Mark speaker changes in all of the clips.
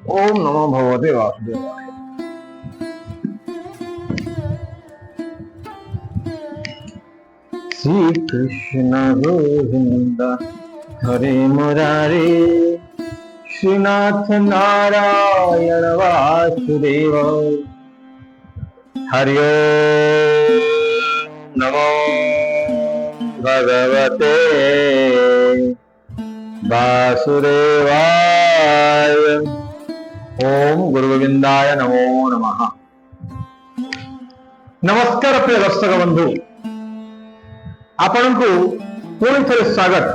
Speaker 1: ओम नमो भगवते वासुदेवाय। श्री कृष्ण गोविंद हरे मुरारे, श्रीनाथ नारायण वासुदेव। हरि ओम नमो भगवते वासुदेवाय। ओम गुरु गोविंदाय नमो नमः। नमस्कार प्रिय दर्शक बंधु, आपनको पुणी थे स्वागत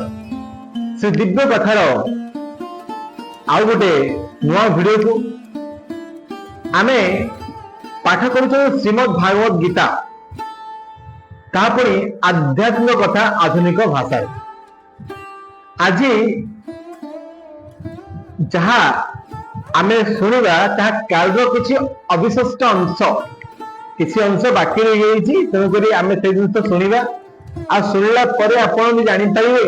Speaker 1: श्री दिव्य कथार आउ गोटे नुआ वीडियो को। आमे पाठ करूँ श्रीमद् भागवत गीता, तापुरी आध्यात्मिक कथा आधुनिक भाषा। आज जहा आमे शुणा ता काल किसी अविशिष्ट अंश, किसी अंश बाकी रही गई, तेणुक आम से जिन शुणा आ शुणला आपण भी जानीपारे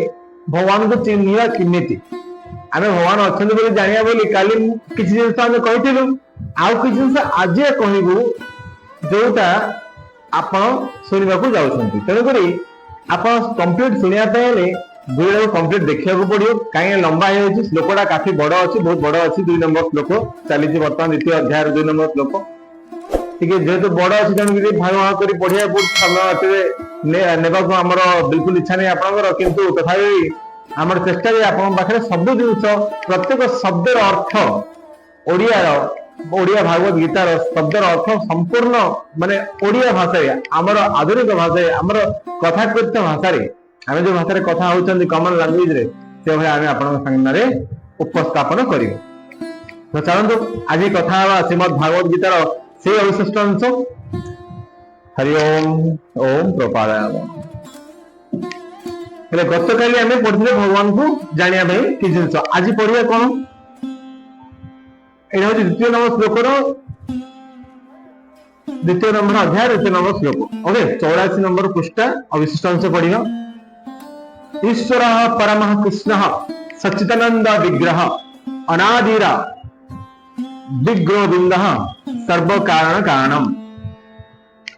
Speaker 1: भगवान को चिन्हवा केमिति। आम भगवान अच्छा जाना बोली काली किसी जिन आम कहूँ, आउ कि जिन आज कहबू जोटा आपण शुणा जाऊँच। तेणुक आप कंप्लीट शुणापे वीडियो कंप्लीट देखा पड़ो, कहीं लंबा हो श्लोकटा काफी बड़ अच्छी, बहुत बड़ अच्छी। 2 नंबर श्लोक चली बर्तमान द्वितीय अध्याय 2 नंबर श्लोक जेहेतु बड़ अच्छी, तेणुक भाग भाग कर पढ़िया बहुत समय नेबाक आमर बिल्कुल इच्छा नहीं आपंकर, किंतु तथापि आम चेष्टा आप पाखे सब जिन प्रत्येक शब्दर अर्थ ओडिया भागवत गीतार शब्दर अर्थ संपूर्ण माने ओडिया भाषा, आमर आधुनिक भाषा, आमर कथाकृत भाषा, आम जो भाषा कथा होती कमन लांगुएज रे, से भाई आम आपन सामने उपस्थापन कर। तो चलतु आज कथा श्रीमद् भागवत गीतार से अविशिष्ट अंश। हरि ओम ओम प्रपादाय। गत काली आम पढ़े भगवान को जाना कि जिन आज पढ़िया कौन, यहाँ द्वितीय नंबर श्लोकर द्वितीय नंबर अध्याय 2 नंबर श्लोक। ओके, 84 नंबर पृष्ठा अविशिष्ट अंश पढ़िया। ईश्वर परमः कृष्ण सच्चिदानंद विग्रह अनादिरा विग्रोविंद सर्व कारण कारणम।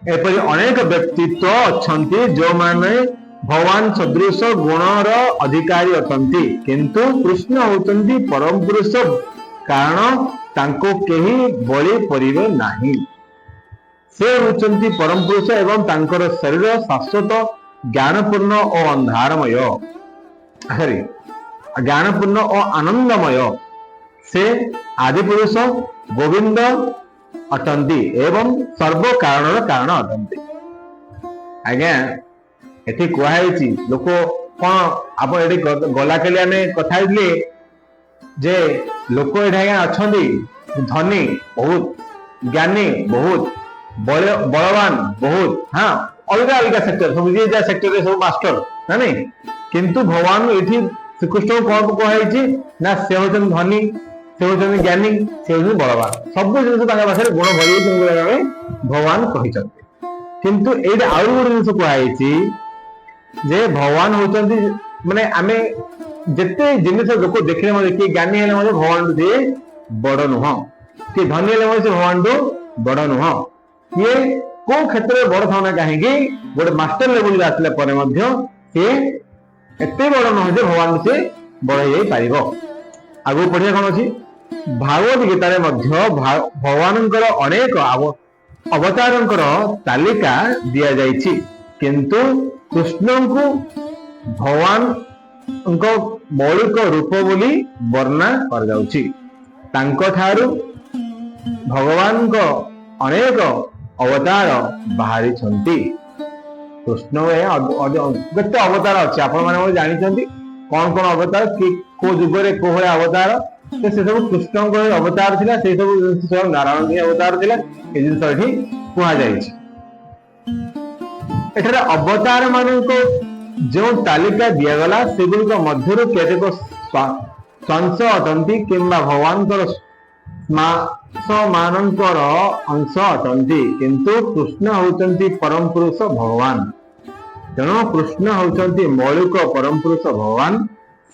Speaker 1: एपरि अनेक व्यक्तित्व अच्छन्ति जो माने भगवान सदृश गुणर अधिकारी अछन्ति, किंतु कृष्ण होचन्ति परम पुरुष, कारण तांको केही बळी परिबे नाही। से होचन्ति परम पुरुष एवं तांकर शरीर शाश्वत ज्ञानपूर्ण और अंधारमय, ज्ञानपूर्ण और आनंदमय। से आदि पुरुष गोविंद अटंती एवं सर्व कारण कारण अटंती। आज्ञा एठी कहई लोक कौन आप ये गला के लिए कथा जे लोक ये अच्छा धनी बहुत, ज्ञानी बहुत, बलवान बहुत, हाँ अलग अलग सेक्टर सब सेक्टर सब मास्टर ना नहीं, किंतु भगवान ये श्रीकृष्ण कौन कही ना से होते धनी, से होते ज्ञानी, से होते बलवान, सब जिन पाखे गुण भरी भगवान कहते। किंतु ये आउ गोटे जिन कही जे भगवान होती माने आम जिते जिन लोक देखने किए ज्ञानी है भगवान से बड़ नुह, कि धनी है भगवान बड़ नुह, किए को क्षेत्र में बड़ था कहीं गोटे मास्टर लेवल आसला सी एत बड़ नुह भगवान से बड़ हो पार। आगु पढ़िया कौन अच्छी भागवत गीतार भगवान अनेक अवतार तालिका दि जाइछि, किंतु कृष्ण को भगवान मौलिक रूप बोली वर्णना कर जाउछि। तांको ठारू भगवान को अनेक अवतार बाहरी छंती। कृष्ण केते अवतार अच्छे आपण माने जानिछंती, कौन कौन अवतार कि को जुगरे को भले अवतार, तो से सब कृष्ण को अवतार थिला, से सब नारायण के अवतार थिला। ए जिन सठी कुहा जाइछि एठारे अवतार मानन को जो तालिका दिया गला सेगुल को मध्यरु केतेक संस अटंती किंबा भगवान को मानकर अंश अटंती, किंतु कृष्ण होचंती परम पुरुष भगवान। तेणु कृष्ण होचंती मौलिक परम पुरुष भगवान,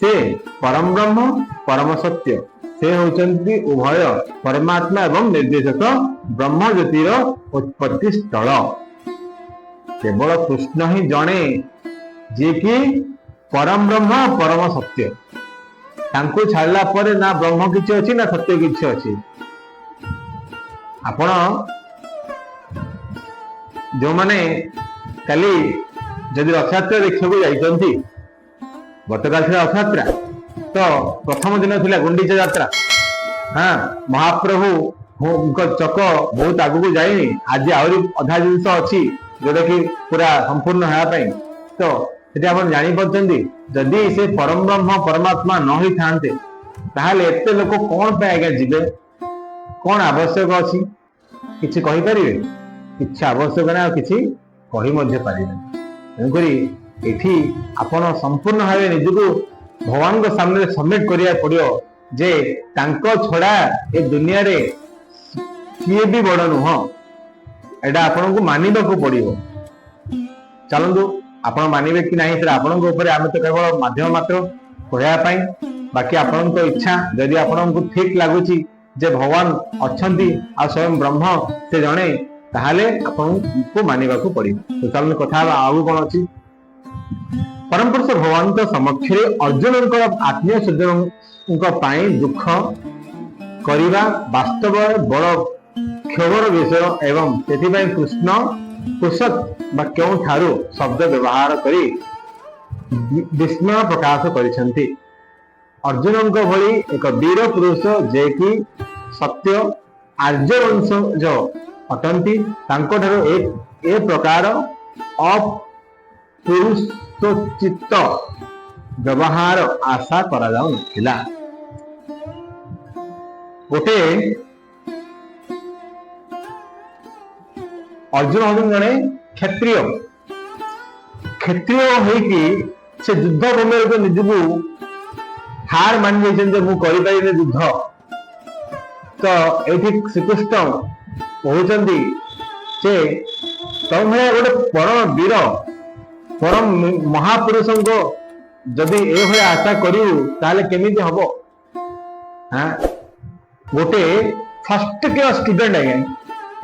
Speaker 1: से परम ब्रह्म परम सत्य, से होचंती उभय परमात्मा एवं निर्देशक ब्रह्म ज्योतिर उत्पत्ति स्थल। केवल कृष्ण ही जणे जे कि परम ब्रह्म परम सत्य। तांको छाड़ला परे ना ब्रह्म किछि अछि ना सत्य किछि अछि। आपण जो माने काली जदि रथयात्रा देखा जाइछंती, गतकाल थिला रथयात्रा तो प्रथम दिन थिला गुंडीचा यात्रा। हाँ, महाप्रभु चक बहुत आगु जाइनी, आज आहरी अधा जिनस अच्छी जोटा कि पूरा संपूर्ण होगापाई। तो ये आप जानी पार्टी जदि से परम ब्रह्म परमात्मा न ही थाते ताहले एते लोक कौन पे आज्ञा जीवे, कौन आवश्यक अच्छी किसी कहींपारे किसी आवश्यक ना किसी कही पारे। तेणुकरी एठी आपण संपूर्ण भाव निजको भगवान सामने सबमिट करिया पड़ियो जे तांको छड़ा ए दुनिया रे किए भी बड़ नुह, एटा आपन को मानिबा को पड़ियो। चलंतु आपण मानिबे कि नहीं सेटा आपन को ऊपर, आमे तो केवल माध्यम मात्र कहया पई। बाकी आपन को इच्छा जदि आपन को ठीक लागुची जे भगवान अछंती आ स्वयं ब्रह्म से जणे, ताहाले आपन को मानिबा को पड़ियो। तो चलन कथा आगु कोन अछि। परम पुरुष भगवान समक्ष अर्जुन आत्मीय सज्जन दुख करिबा वास्तव बड़ क्षोभर विषय एवं से कृष्ण कुशत बा क्यों ठारू शब्द व्यवहार करी विस्मय प्रकाश करिसेंती। अर्जुन भली एक वीर पुरुष जे कि सत्य आर्य वंश जो अटंती, तांको ठारू एक ए प्रकार अपुरुषोचित व्यवहार आशा करा जाउ नथिला। गोटे अर्जुन हजन जड़े क्षत्रिय, क्षत्रिय होइकी से युद्ध भूमि को निजको हार मान जाइछन जे मु करि पाइले युद्ध। तो एठी श्रीकृष्ण कहउछंती जे तम गोटे परम वीर परम महापुरुष को जदि ए भले आशा करिउ ताले केमिति हबो। हां, गोटे फर्स्ट क्लास स्टूडेंट है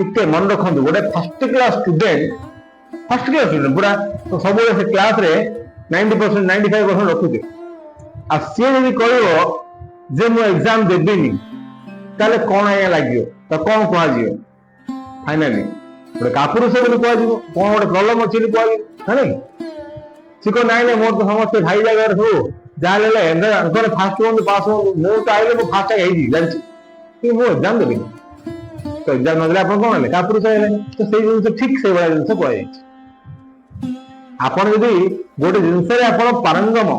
Speaker 1: इतने मन रखु, गोटे फर्स्ट क्लास स्टूडेंट पूरा तो सब से क्लास रे 90% 95% रखुचे। आ सी जब कह मु एग्जाम देविनी ताले कौन आज्ञा लगे तो कौन कह फाइनाली गोटे कापुरुष बोली कह कौन गोटे प्रॉब्लम अच्छी कह सी कह ना मोर तो समस्त भाई जगह सब जहाँ फास्ट हूँ पास हूँ मुझे तो आइले फास्ट जानी मुझे एग्जाम देवी। तो एग्जाम नदेले आप कौन है कापुरुष है। तो से जिन ठीक से भाया जिन कह आपड़ जदि गोटे जिनस पारंगम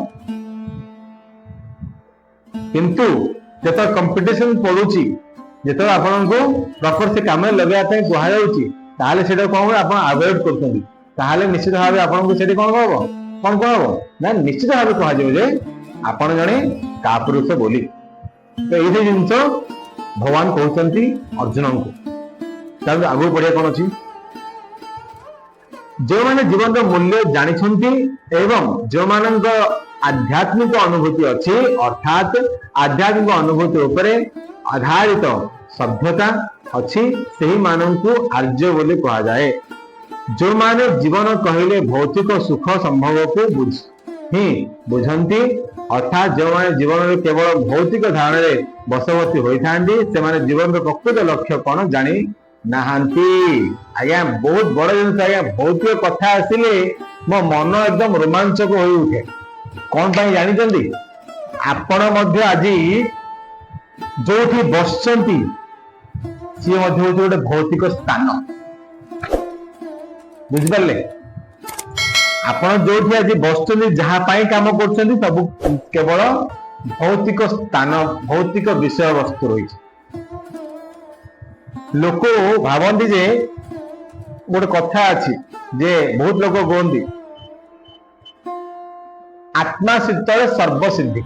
Speaker 1: किंतु जो कंपिटिशन पड़ुची जो आपन को प्रॉपर से काम लगे कहुच्छी कौन आप अवॉइड कर निश्चित भाव आपको कौन कौन ना निश्चित भाव कह आपड़ जड़े कापुरुष बोली। तो ये जिनस भगवान कहते अर्जुन को आगू बढ़िया कौन अच्छी जो माने जीवन मूल्य जानी एवं जो मान आध्यात्मिक अनुभूति अच्छी अर्थात आध्यात्मिक अनुभूति उपरे आधारित सभ्यता अच्छी से मानू आर्य बोली कहा जाए। जो माने जीवन कहले भौतिक सुख संभव को बुझंती अर्थात जो माने जीवन में केवल भौतिक धारणा रे बसवर्ती होइथांती से माने जीवन रो प्रकृत लक्ष्य कौन जानी नाहांती। आज्ञा बहुत बड़ जिन आज्ञा भौतिक कथा आसिले मो मन एकदम रोमांचक हो उठे। कौन पाई जानी आपण मध्य आज जो बसचंती सी गोटे भौतिक स्थान बुझिपारे। आपण जो आज बसचंती जहाँ काम कर सब केवल भौतिक स्थान भौतिक विषय वस्तु रही। लोक भावती जे गोटे कथा अच्छी जे बहुत लोग कहते आत्मा सिद्ध सर्वसिद्धि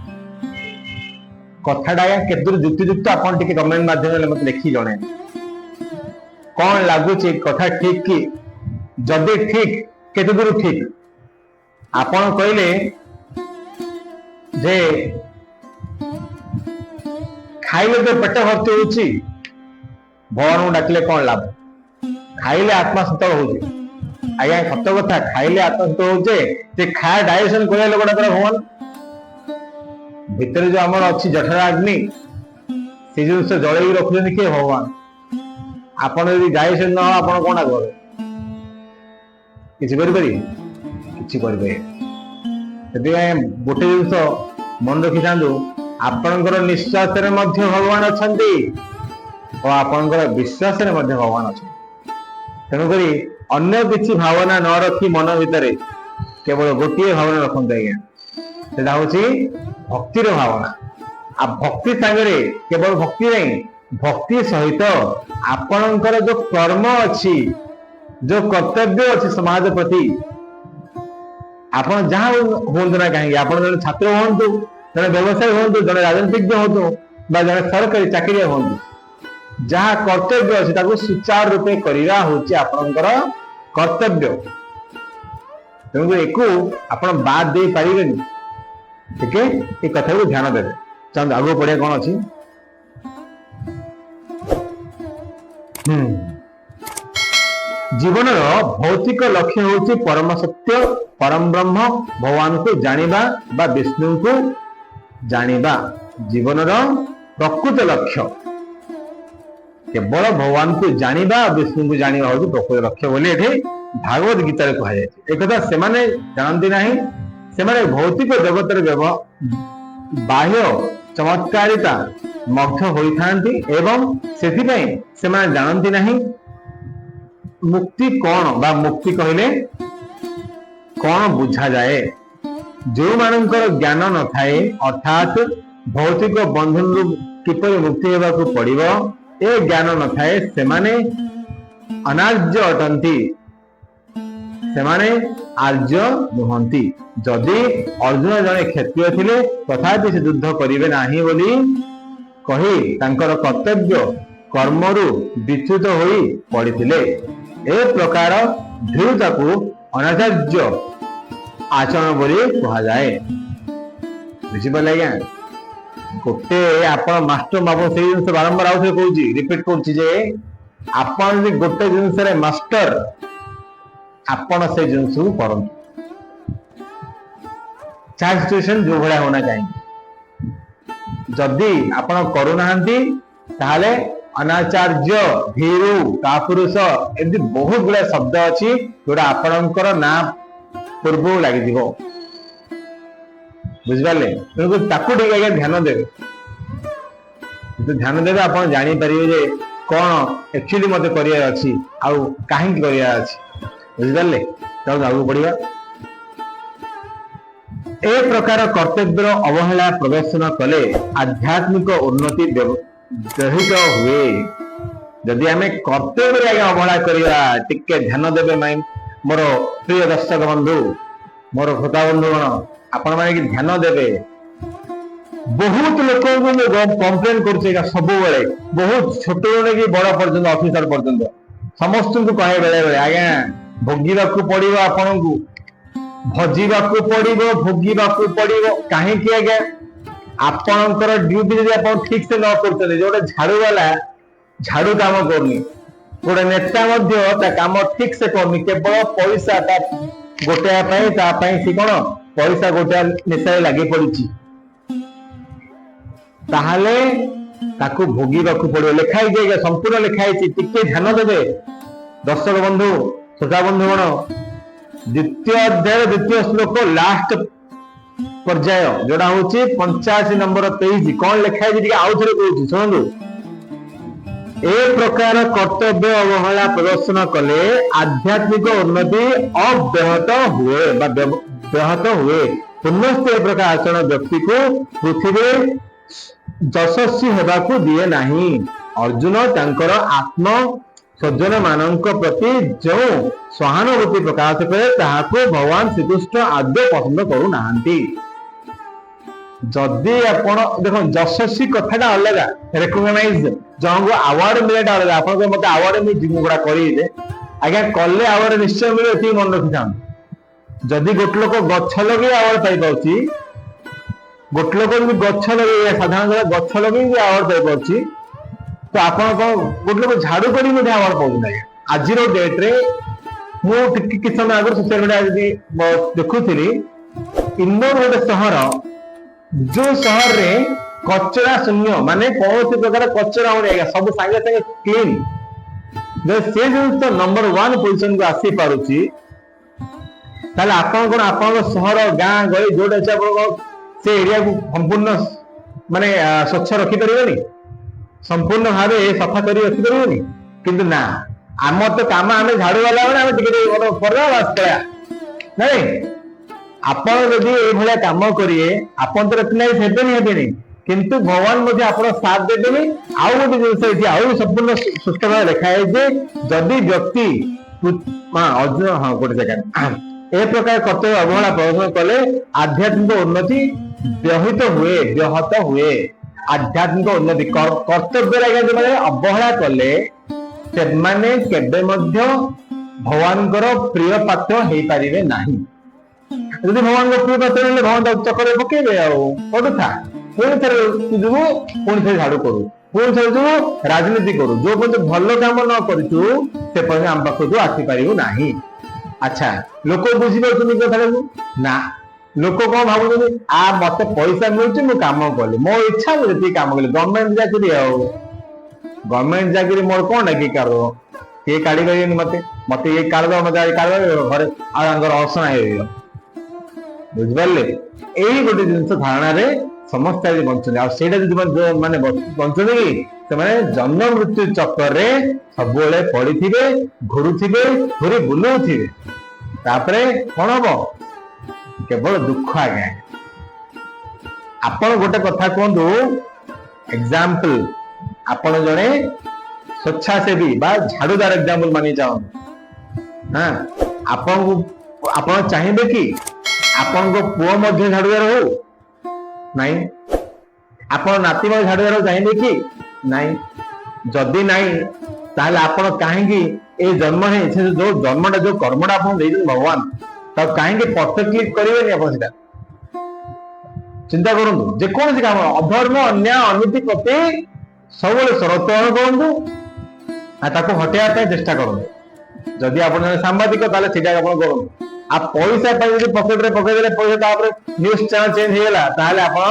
Speaker 1: कथाटा केतुर युक्तियुक्त आपन टिके कमेंट माध्यम मत लिखि जणे कौन लगुच कथा ठीक कि जदि ठीक केते दूर ठीक आपन कहले जे खाइले तो पेट भर्ती होची भगवान को डाकिले कौन लाभ खाइले आत्मा शीतल होची आज्ञा सत कथा खाइले आत्मा शीतल होचे जे खाए डाइजेशन करे लोकटा कर भगवान भितर जो हमर अछि जठरा अग्नि से जो से जळेई रखुछन के भगवान आपण यदि डाइजेशन न आपण कोना करे किछि करि पारि किछि करि पारि यदि गोटे जिंस मन रखि थांदु आपणकर निश्वास रे मध्य भगवान अछंती और आपणकर विश्वास रे मध्य भगवान अछंती तेणु करी अन्य किछि भावना न रखी मन भितरे केवल गोटे भावना रखंते आज्ञा सेटा होछि भक्तिर भावना आ भक्ति संगे केवल भक्ति नहीं भक्ति सहित आपणकर जो कर्म अछि जो कर्तव्य अछि समाज प्रति आपण जहाँ होंतु ना कहीं आपण जन छात्र होंतु जन व्यवसाय होंतु जन राजनीतिज्ञ होंतु बा जन सरकारी चाकरी होंतु जहाँ कर्तव्य अछि ताको सुचारू रूपे करिरा होछि आपणकर कर्तव्य तेणु एको आपण बात दे पारिबेनी ठीक है ये कथा को ध्यान देबे चंद आगो पड़े कौन अछि जीवन भौतिक लक्ष्य होछि परम सत्य परम ब्रह्म भगवान को जानिबा बा विष्णु को जानिबा जीवन प्रकृत लक्ष्य केवल भगवान को जानिबा विष्णु को जानिबा होछि प्रकृत लक्ष्य बोले एठे भागवत गीता रे कहा जाय छै एकदा से माने जानती नाही से माने भौतिक जगत रे बाह्य चमत्कारिता मग्न होई थांती एवं सेथि पई से माने जानती नाही मुक्ति कौन बा मुक्ति कहले कौन बुझा जाए जो मानकर ज्ञान न थाए अर्थात भौतिक बंधन किपरि मुक्ति हेबा को पड़िबो ए ज्ञान न थाए से माने अनार्य अटंती से माने आर्य नुहंती जदि अर्जुन जने क्षत्रिय थिले तथापि से युद्ध करिवे नाही बोली कही तांकर कर्तव्य कर्मरु विच्युत होई पड़िथिले ए प्रकार धीरता को अनाचार्य आचरण बोली कहा जाए बुझिपारे आज्ञा गोटे आपण मास्टर बाबू से जिनस बारंबार आउ कहूँ रिपीट करुच्ची आपण गोटे जिनस मास्टर आपण से जिनस करंतु चाहे सिचुएशन जो भाया होना चाहिए जदि आपण करूनाहांती ताहले अनाचार्य भीरु कापुरुष एमती बहुत गुड़ा शब्द अच्छी जोड़ा आपणकर ना पूर्व लगी बुझिपारे ताकू ठीक आज्ञा ध्यान देवे ध्यान देवे आप जापर कौन एक्चुअली मत करार अच्छी आउ कहीं करार अच्छी बुझिपारे चलो आगे बढ़िया ए प्रकार कर्तव्य अवहेला प्रदर्शन कले आध्यात्मिक उन्नति व्यहित हुए जदि आम कर्तव्य आगे अवहेला करिया टिके ध्यान देवे माइन मोर प्रिय दर्शक बंधु मोर श्रोता बंधुगण आपण माने ध्यान देवे बहुत लोक कंप्लेन कर सब बेले बहुत छोट कि बड़ पर्यटन ऑफिसर पर्यटन समस्त को कहे बेले बेले आज्ञा भोगिबा को पड़िबो आपन को भजीबा को पड़िबो भोगिबा को पड़िबो काहे कि आज्ञा आपणकर ड्यूटी जदि आप ठीक से न करते जो झाड़ू वाला झाड़ू काम करनी गोटे नेता काम ठीक से करनी केवल पैसा गोटे सी कौन पैसा गोटे निशा लगी पड़ी ताहले ताकू भोगिबाकू पड़ो लिखाई जाएगा संपूर्ण लिखाई टिके ध्यान देवे दर्शक बंधु श्रोता बंधुगण द्वितीय अध्याय द्वितीय श्लोक लास्ट पर्याय जोड़ा हूँ 85 नंबर 23 कौन लिखाई आउ थे कहूँ शुणु ए प्रकार कर्तव्य अवहेला प्रदर्शन कले आध्यात्मिक उन्नति अव्याहत हुए व्याहत हुए पुनश्च ए प्रकार आचरण व्यक्ति को पृथ्वी यशस्वी हेबाकू दिए नाही अर्जुन तांकर आत्म सज्जन मानक प्रति जो सहानुभूति प्रकाश करे ताहाको भगवान श्रीकृष्ण आद्य पसंद करू नाहंती जदि आपण देखो यशस्वी कथाटा अलग रेकग्नाइज जन को अवार्ड मिलेटा अलग आप मत अवार्ड मिली गुड़ा करे आज्ञा कले अवार्ड निश्चय मिले ये मन रखी था जदि गोटे लोक गछ लगे अवार्ड पाई गोटे लोक भी गछ लगे साधारण गछ लगे आवार्ड पाई तो आप गोटे लोक झाड़ू कर आवार्ड पाऊँ आज डेट रे मुझे किस समय आगे सोशल मीडिया देखुली इंदौर गोटे सहर जो सहर रे कचरा शून्य माने कौन प्रकार कचरा होने सब सागे सागे क्लीन से जिन नंबर 1 पोजिशन को आसी पारुची सहर गाँ गली जो से एरिया को संपूर्ण माने स्वच्छ रखिपारे संपूर्ण भाव सफा कर रखिपारे किंतु ना आम तो काम आम झाड़ू वाला नहीं आपण जदि ये कम करिए आपन तो रेकग्नाइज हेबेनी किंतु भगवान मुझे आप साथ देदेनि आउ गोटे जिन आउ संपूर्ण सुस्थ भाव लिखा है जदि व्यक्ति हाँ गोटे सेकेंड ए प्रकार कर्तव्य अवहेला प्रदर्शन कले आध्यात्मिक उन्नति व्याहत हुए आध्यात्मिक उन्नति कर्तव्य जो अवहेला कले से माने केबे मध्य भगवान प्रिय पात्र हो पारे नहीं यदि भगवान प्रिय पात्र हेल्ले भगवान चक्कर पकेबे आड़ था पुणी थे जीवु पुणी थे झाड़ू करू पुणी थे जीवु राजनीति करू जो पर्यटन भल कम न करूँ से पर्यटन आम पाखु आसीपारू ना। अच्छा लोक बुझीपार कथा ना लोक कौन भावुं आ मत पैसा मिलूँ कम कली मो इच्छा मुझे कम कली गवर्नमेंट चाकरी गवर्नमेंट चाकरी मोर कौन कि कार किए काढ़ी पारे मत मत ये काढ़ मत घरे आर असना बुझिपारे यही गोटे जिन धारणा समस्त बंचुंटे माने बंचुंटे कि जन्म मृत्यु चक्कर सब पड़ी घुरुवे घूरी बुलाऊे कौन हम केवल दुख आज्ञा आपण गोटे कथा कहतु एग्जाम्पल आपण जड़े स्वेच्छासेवी झाड़ूदार एग्जाम्पल मानी चाहूँ हाँ आपण चाहिए कि आपण पुओ मध्य झाड़ूदार हो नहीं आपण नाती झाड़ूदार चाहिए कि नहीं जदि नहीं ताहले आपण कहीं ए जन्म है जो जन्मटा जो कर्मटा आप भगवान तब कहीं परफेक्टली करेंगे आप चिंता करूँ जेकोसी काम अधर्म अन्याय अनीति प्रति सब सरत्वरण करूँ हटेगा चेष्टा करूँ जदि आप सांबादिक करूँ आ पैसा पकेट रे पकईदे पैसा न्यूज चैनल चेंज होगा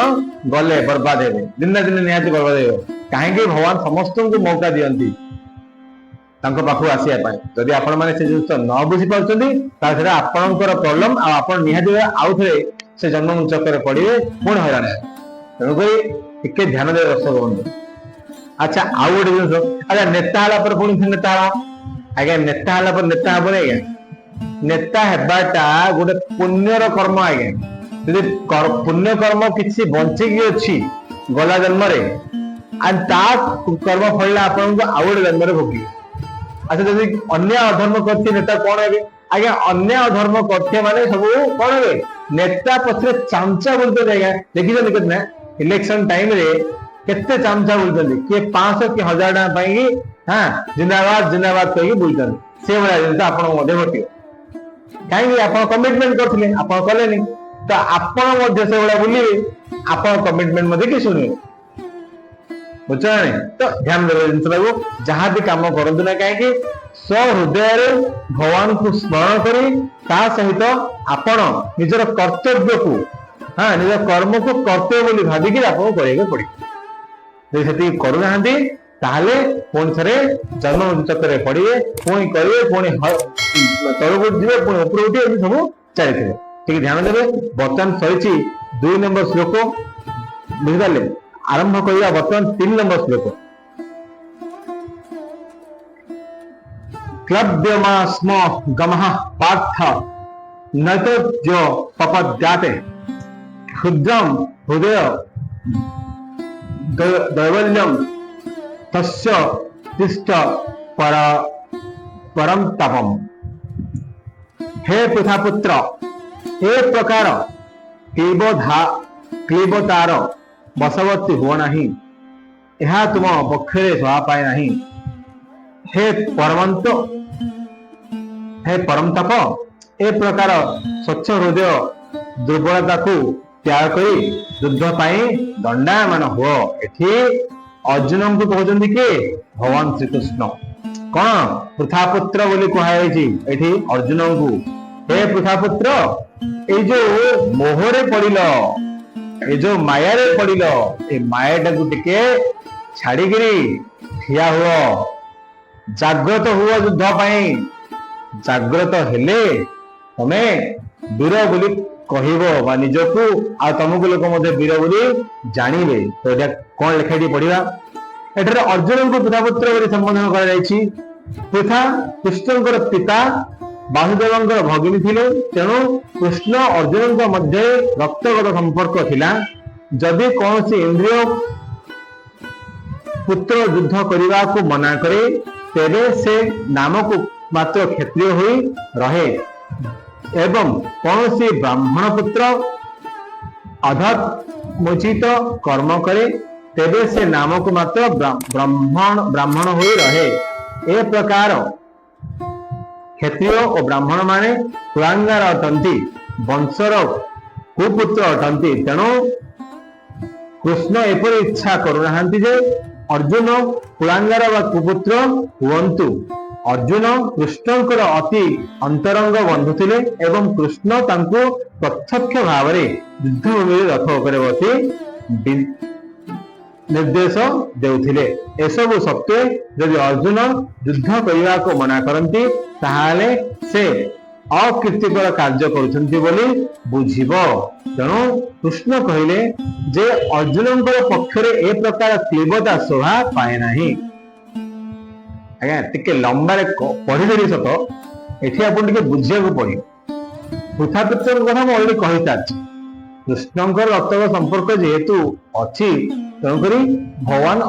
Speaker 1: गले बर्बाद हे दिन दिन निहाती बर्बाद हो कहीं भगवान समस्त को मौका दियंती पाखु आसापी जदि आपण मैंने से जिन न बुझी पार्टी आपणकर प्रोब्लेम आहाती आउ थे से जन्म चक्कर पड़े पुणी हईराण तेणुक ध्यान दे दर्शक बंधु। अच्छा आउ गोटे जिन अच्छा नेता है पुणी नेता आज्ञा नेता है नेता हे आज्ञा नेता हेबाटा गोटे पुण्यर कर्म आज्ञा यदि पुण्य कर्म किसी बंचिकी अच्छी गला जन्म कर्म फल आपन आउ गोटे जन्म भोगी। अच्छा जब अन्य अधर्म करते नेता कौन है आज्ञा अन्य अधर्म करते माने सब कौन है नेता पछरे चामचा बोलते आज्ञा देखिए कितना इलेक्शन टाइम रे केते चामचा बोलते किए 500 कि 1000 टाइम पाई हाँ जिंदाबाद जिंदाबाद कही बोलते से भाया जिन आप घटे कहीं आप कमिटमेंट करते आप कले तो आपण से भाया बुले आप कमिटमेंट कि शुणे बुझ तो ध्यान देवे जिन जहाँ भी कम करूँ ना कहीं सहृदय भगवान को स्मरण कर सहित आपण निजर कर्तव्य को हाँ निज कर्म को कर्तव्य बोली भाविकी आपको करने पड़े से करूना ताहले पुणी थे जन्म चक्कर पड़े पुणी करेंगे पुणी तलक जी पुणी ऊपर उठे सब चलते ठीक ध्यान देवे। बर्तमान सही 2 नंबर श्लोक बुझिपारे आरंभ करवा बर्तमान 3 नंबर श्लोक क्लब्यमा स्म गमः पार्थ न तो जो पपद्याते क्षुद्रम हृदय दैवल्यम तस्य तिष्ठ परम तपम। हे पृथापुत्र ए प्रकार क्लीबतार बसवर्ती हुआ नहीं यह तुम पक्षे सहा पाए नहीं। हे परमंत हे परम तप ए प्रकार स्वच्छ हृदय दुर्बलता को त्याग करी युद्ध पाई दंडायमान हुओ। एठी अर्जुन को कहते कि भगवान श्रीकृष्ण कौन पृथापुत्र बोली कहुई एठी अर्जुन को, हे पृथापुत्र ये जो मोहरे पड़िल ये जो माया रे पड़िल ए मायाटा को टिके छाड़िगिरी ठिया हुओ, जाग्रत हुओ युद्ध पाई। जाग्रत हेले तमे वीर बोली कहबो बा निजको आ तुमको लोक मध्य वीर बोली जानिबे। तो एटा कोन लेखाटी पढ़िबा। एठारे अर्जुन को पृथापुत्र बोली संबोधन करा जायछि। पृथा कृष्णकर पिता वासुदेवंकर भगिनी थिले, तेणु कृष्ण अर्जुन मध्य रक्तगत संपर्क थिला। जदि कौन सी इंद्रिय पुत्र युद्ध करने को मना करे तेरे से नाम को मात्र क्षत्रिय हुई रहे एवं कौन सी ब्राह्मण पुत्र अधर्मोचित कर्म करे तेरे से नाम को मात्र ब्राह्मण हुई रहे। ए प्रकार क्षत्रिय और ब्राह्मण माने कुलांगार अटंती, वंशर कुपुत्र अटंती। तेणु कृष्ण एपरी इच्छा करुना जे अर्जुन कुलांगार व कुपुत्र हुवंतु। अर्जुन कृष्णकर अति अंतरंग बंधु थिले एवं कृष्ण तांको प्रत्यक्ष भाव में युद्धभूमि रथ उपर बसी निर्देश देउथिले। एसबु सत्वे यदि अर्जुन युद्ध करने को मना करती ताहाले से अकीर्तिकर कार्य करुछंती बोली बुझिबो। तेणु कृष्ण कहले जे अर्जुन पक्षरे ए प्रकार क्लीबता शोभा पाए नाही। आज्ञा टिके लंबारे पढ़ीदेली सत एठी आपण टिके बुझिया को पड़ियो। पृथापुत्र कथा मैं अलरेडी कहि सारछि। कृष्णकर रक्तगत संपर्क जेहेतु अछि तेणुक भगवान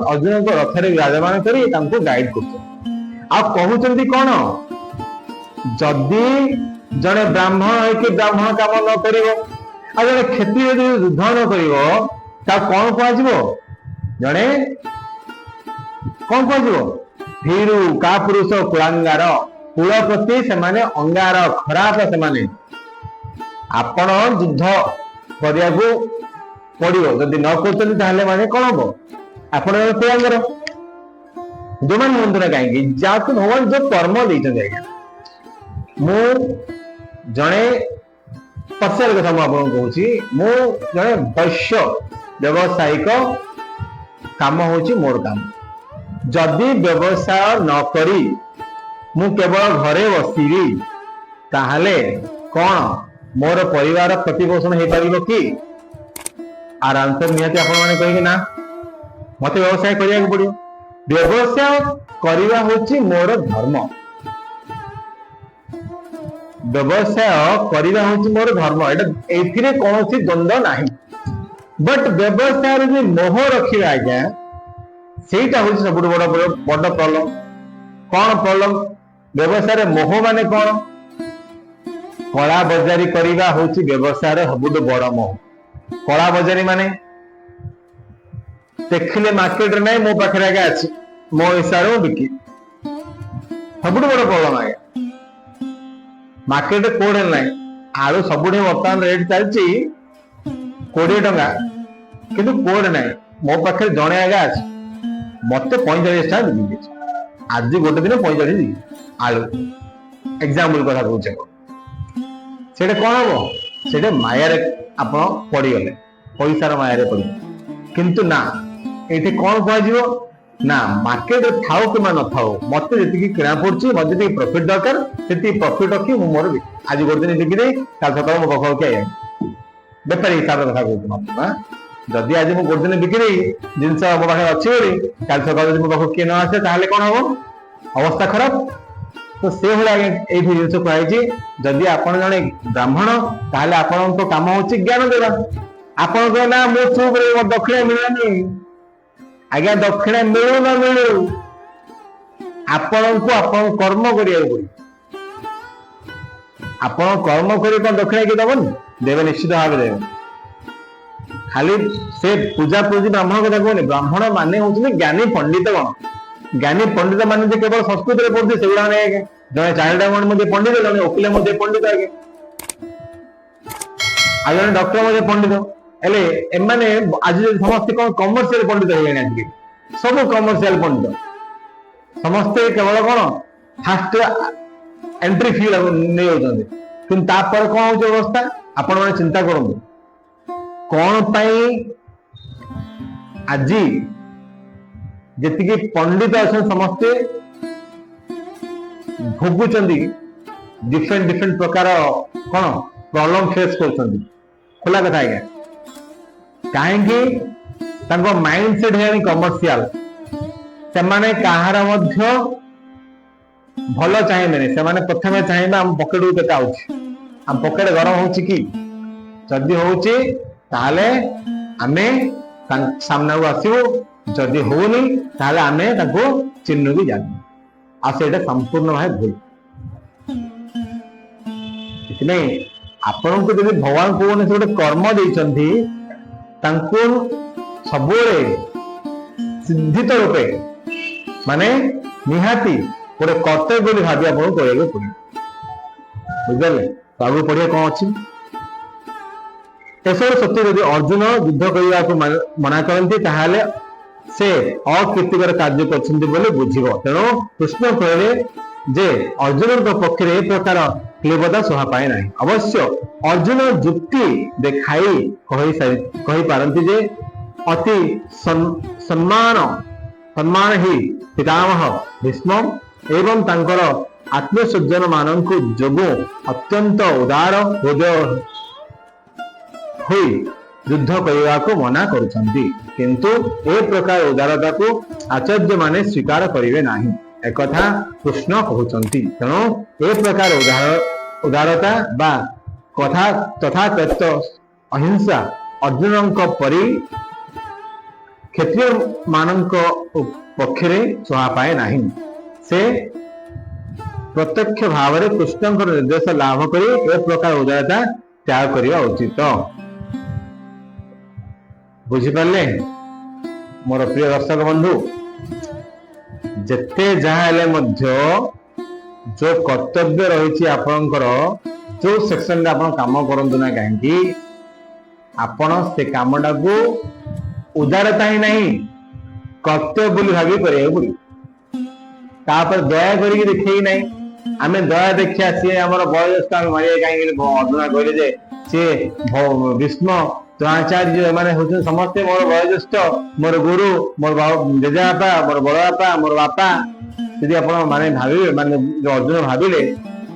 Speaker 1: अर्जुन को रथरे विराजमान करी तांको गाइड करछन। आ कहउचंती कोन जदि जने ब्राह्मण है कि ब्राह्मण काम न करिवो आ जने क्षत्रिय यदि युद्ध न करिवो ता कोन कहजिवो जने कोन कहजिवो भीरु का पुरुष कुलांगार कुलपति से माने अंगार खराब से माने आपण युद्ध करिया को पड़ियो जदि न करछन ताहले माने कोन हो आपण कुलांगार जो मन मंत्र कहीं जाको भगवान जो कर्म देइछन आज्ञा मु जड़े पर्सनल कथा मुझे मु जड़े वैश्य व्यवसायिक काम हूँ मोर काम। जदि व्यवसाय न करी मु केवल घरे बसिरी ताहले कौन मोर परिवार प्रतिपोषण हो पार कि आराम से निहती आपण मैंने कहे ना मत व्यवसाय करिया पड़ो। व्यवसाय करवा हूँ मोर धर्म। व्यवसाय करवा हूँ मोर धर्म। एथिरे कौन द्वंद्व नहीं। बट व्यवसाय जो मोह रखा आज्ञा सेटा हूँ सब बड़ प्रॉब्लम। कौन प्रॉब्लम व्यवसाय मोह माने कौन कला बजारी करवा हूँ व्यवसाय सब बड़ मोह। कला बजारी माने देखिले मार्केट नहीं मो पाखे आगे अच्छी मो हिसाब से बिकी सब बड़ प्रॉब्लम आज्ञा। मार्केट कोड़े ना आलू सब बर्तमान रेट चलती 20 टंका किंतु कोड़े ना मो पाखे जड़े आगे अच्छे मत 45 टका बिकी आज गोटे दिन 45 आलू एग्जाम्पल कथा कहूँ से कौन हम से माया आप पड़गले पैसार माया पड़ किंतु ना ये कौन कह ना मार्केट थाओ कि न थाओ मत जी किना पड़ी मत जी प्रॉफिट दरकार से प्रॉफिट रखी मोर आज गोटे दिन बिकी कल सकाल मो पाख किए बेपारी हिसाब से कथा कहूँ जदि आज मुझे गोटे दिन बिकी जिन मो पाखे अच्छी कल सकाल मो पाख किए न आसे ताहले कौन हम अवस्था खराब। तो से भाई ये जिन कहुई जदि आप जड़े ब्राह्मण ताहले आपण काम हूँ ज्ञान देवा। आपण कहना मो चुप रही दक्षिण मिलनी आज्ञा दक्षिण मिलू न मिलू आपण को आपण कर्म करिया पड़ी। आपण कर्म करी कौन दक्षिण किए दबन देवे निश्चित भाव देवे। खाली से पूजा पूजी ब्राह्मण कथा कहने ब्राह्मण माने होती ज्ञानी पंडित कौन ज्ञानी पंडित माने केवल संस्कृत में पढ़ते से जड़े चारिटा पंडित जड़े वकिल पंडित आगे आज जन डॉक्टर पंडित हेले एमाने आज समस्ते कौन कमर्शियल पंडित हो गए आज सब कमर्शियल पंडित समस्ते केवल कौन फास्ट एंट्री फी नहीं होते कि कौन हो अवस्था आपण मैंने चिंता करूँ कौन आज जी पंडित अच्छा समस्ते भोगुंट डिफरेंट डिफरेंट प्रकार कौन प्रॉब्लम फेस कर खोला कथा आज्ञा कहीं माइंड सेट है कमर्शियल से माने कहार भल चाहिए से माने प्रथम चाहिए आम पकेट को केते आउछि आम पकेट गरम होछि कि जदि होछि ताले आमे सामना को आसीबो जदि होनी ताले आमे ताको चिन्ह भी जान आ सेटा संपूर्ण भाव भूल इतने आपण को जदि भगवान को ने गोटे कर्म देइचंती तांको सबुरे सिद्धित रूपे माने निहाती गोटे कर्तव्य बोली भावी आपको करेगा पड़े बुझे तो आगे पढ़िया कौन अच्छी एसब सत्य यदि अर्जुन युद्ध करने को मना करती ताहले से अकीर्तिकर कार्य कर बुझिब तेणु कृष्ण कहले जे अर्जुन पक्ष ए प्रकार क्लीबता शोभा पाए ना अवश्य अर्जुन युक्ति देखाई कही पारती जे अति सम्मान सम्मान ही पितामह भीष्म एवं तांकर आत्मसज्जन मानक जोगो अत्यंत उदार हृदय हुई युद्ध करने को मना करुछंती किंतु ए प्रकार उदारता को आचार्य माने स्वीकार करिवे नाही एक कथा कृष्ण कहउछंती तेणु ए प्रकार उदारता बा कथा तथा तत्व अहिंसा अर्जुन परि क्षत्रिय मानक पक्षरे शोभा पाए नाही से प्रत्यक्ष भाव में कृष्ण निर्देश लाभ कर ए प्रकार उदारता त्याग करने उचित बुझिपारे मोर प्रिय दर्शक बंधु जेते जहाँ जो कर्तव्य रही आपणकर जो सेक्शन आप काम करतु ना कहीं आपण से कामटा को उदारता ही नहीं कर्तव्य बोली भावी कर तापर दया करके देखे नहीं आम दया देखिया सी आम बयोज्येष्ठ आम मारे कहीं अर्जुन कहले सी भीष्म द्रोणाचार्य मैंने होते समस्ते मोर बयोज्येष्ठ मोर गुरु मोर जेजेबापा मोर बड़बापा मोर बापा यदि आप माने भाविले माने जो अर्जुन भाविले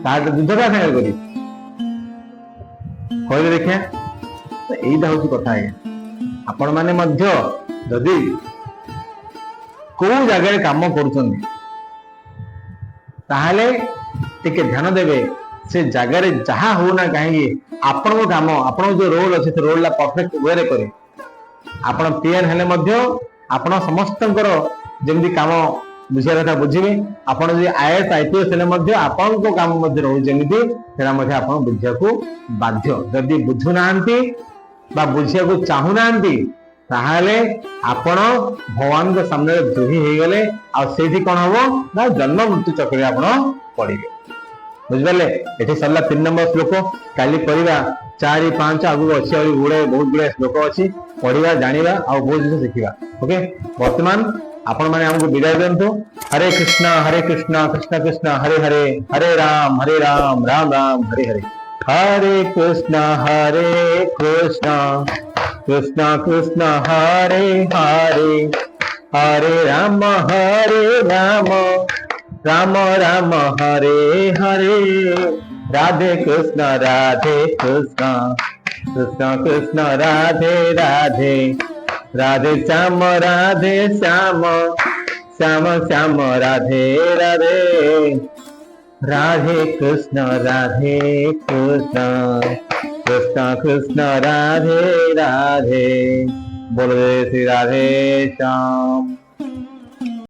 Speaker 1: तार युद्ध का सागर करी कहले देखिया यहीटा हूँ कथा आज्ञा आपण मैंने जदि को जगह काम करुचंदी ताहले टिके ध्यान देवे से जगार जहाँ हो ना कहीं आपण काम आपण जो रोल अच्छे से रोल परफेक्ट वे रे करे आपण पीएन हेले आपण समस्त जमी काम बुझा कथा बुझे आपण जो आईएएस आईपीएस हेले आपण को काम रोज जमी आप बुझा को बाध्य जदि बुझुना बा बुझिया को चाहूना ताहले आपण भगवान के सामने द्रोही हो गले आठी कौन हम ना जन्म मृत्यु चक्र आपण पड़े बुझे ये सरला 3 नंबर श्लोक काली पढ़ा 4 5 आगु अच्छे गुड़े बहुत गुड़े श्लोक अच्छी पढ़ा जाना आ बहुत जिन शिखा ओके वर्तमान आपण मैंने आमको विदाय दिंतु हरे कृष्ण कृष्ण कृष्ण हरे हरे हरे राम राम राम हरे हरे हरे कृष्ण कृष्ण कृष्ण हरे हरे हरे राम राम राम हरे हरे राधे कृष्ण कृष्ण कृष्ण राधे राधे राधे श्याम श्याम श्याम राधे राधे राधे कृष्ण कृष्ण कृष्ण राधे राधे बोल श्री राधे श्याम।